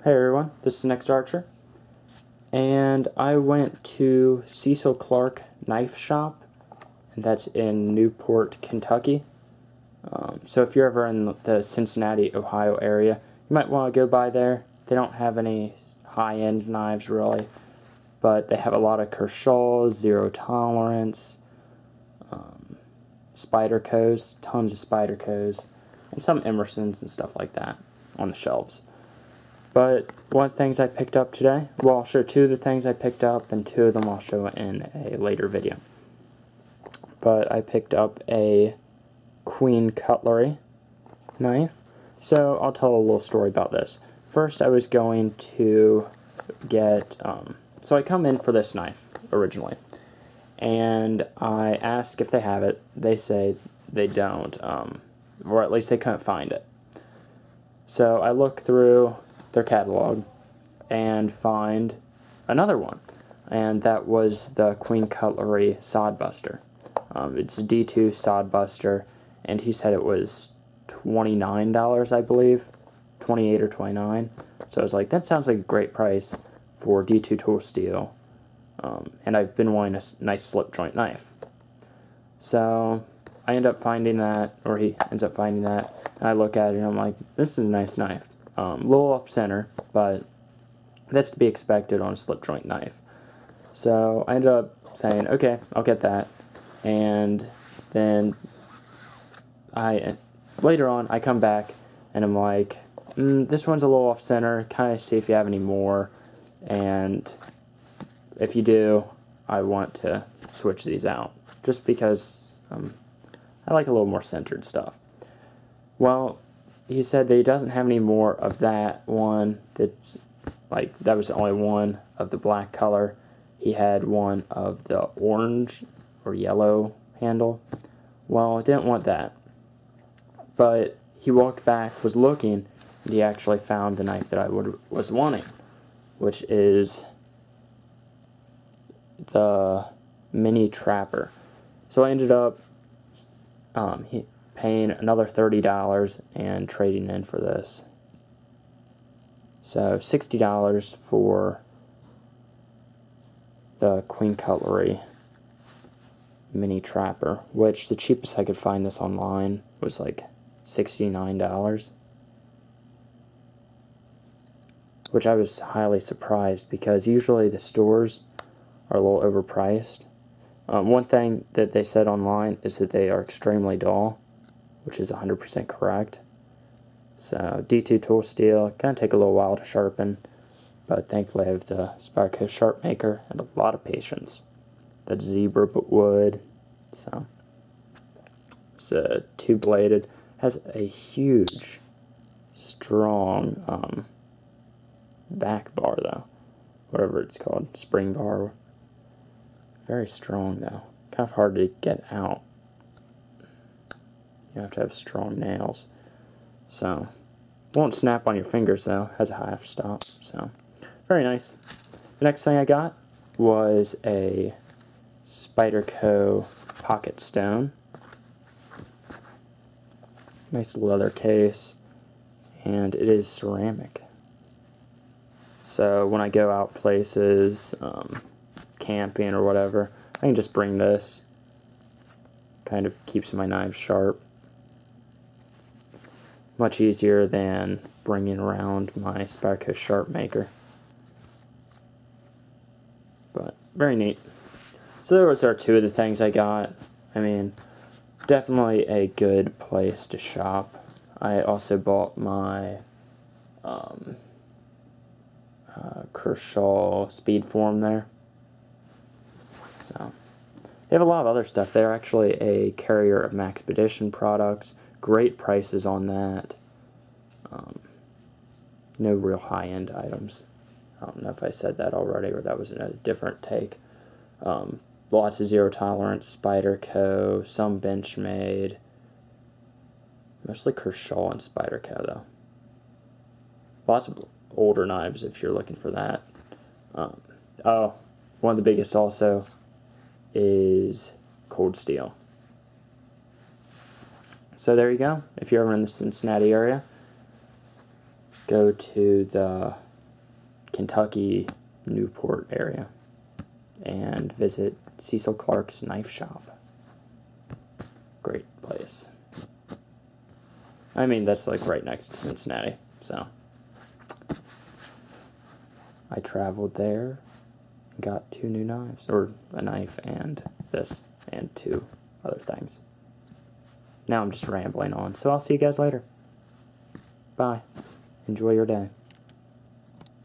Hey everyone, this is Next Archer, and I went to Cecil Clark Knife Shop, and that's in Newport, Kentucky. So if you're ever in the Cincinnati, Ohio area, you might want to go by there. They don't have any high-end knives really, but they have a lot of Kershaws, Zero Tolerance, Spydercos, tons of Spydercos, and some Emersons and stuff like that on the shelves. But one of the things I picked up today, well, I'll show two of the things I picked up, and two of them I'll show in a later video. But I picked up a Queen Cutlery knife. So I'll tell a little story about this. First, I was going to get, so I come in for this knife originally, and I ask if they have it. They say they don't, or at least they couldn't find it. So I look through their catalog and find another one, and that was the Queen Cutlery Sodbuster. It's a D2 Sodbuster, and he said it was $29, I believe, 28 or 29. So I was like, that sounds like a great price for D2 tool steel, and I've been wanting a nice slip joint knife. So I end up finding that, or he ends up finding that, and I look at it and I'm like, this is a nice knife. A little off center, but that's to be expected on a slip joint knife. So I ended up saying, okay, I'll get that. And then later on I come back and I'm like, this one's a little off center, kind of see if you have any more, and if you do, I want to switch these out, just because I like a little more centered stuff. Well, he said that he doesn't have any more of that one. That's like, that was the only one of the black color. He had one of the orange or yellow handle. Well, I didn't want that. But he walked back, was looking, and he actually found the knife that I was wanting, which is the Mini Trapper. So I ended up paying another $30 and trading in for this. So $60 for the Queen Cutlery Mini Trapper, which the cheapest I could find this online was like $69, which I was highly surprised because usually the stores are a little overpriced. One thing that they said online is that they are extremely dull, which is 100% correct. So D2 tool steel, kind of take a little while to sharpen, but thankfully I have the Spyderco Sharp Maker and a lot of patience. That's zebra wood. So it's a two-bladed, has a huge, strong back bar though, whatever it's called, spring bar. Very strong though, kind of hard to get out. You have to have strong nails. So, won't snap on your fingers though, has a half stop, so very nice. The next thing I got was a Spyderco Pocket Stone. Nice leather case, and it is ceramic. So when I go out places, camping or whatever, I can just bring this. Kind of keeps my knives sharp. Much easier than bringing around my Spyderco Sharp Maker. But very neat. So those are two of the things I got. I mean, definitely a good place to shop. I also bought my Kershaw Speedform there. So they have a lot of other stuff. They're actually a carrier of Maxpedition products. Great prices on that. No real high-end items. I don't know if I said that already or that was a different take. Lots of Zero Tolerance, Spyderco, some Benchmade. Mostly Kershaw and Spyderco though. Lots of older knives if you're looking for that. Oh, one of the biggest also is Cold Steel. So there you go. If you're ever in the Cincinnati area, go to the Kentucky, Newport area and visit Cecil Clark's knife shop. Great place. I mean, that's like right next to Cincinnati, so I traveled there, got 2 new knives, or a knife and this, and 2 other things. Now I'm just rambling on, so I'll see you guys later. Bye. Enjoy your day.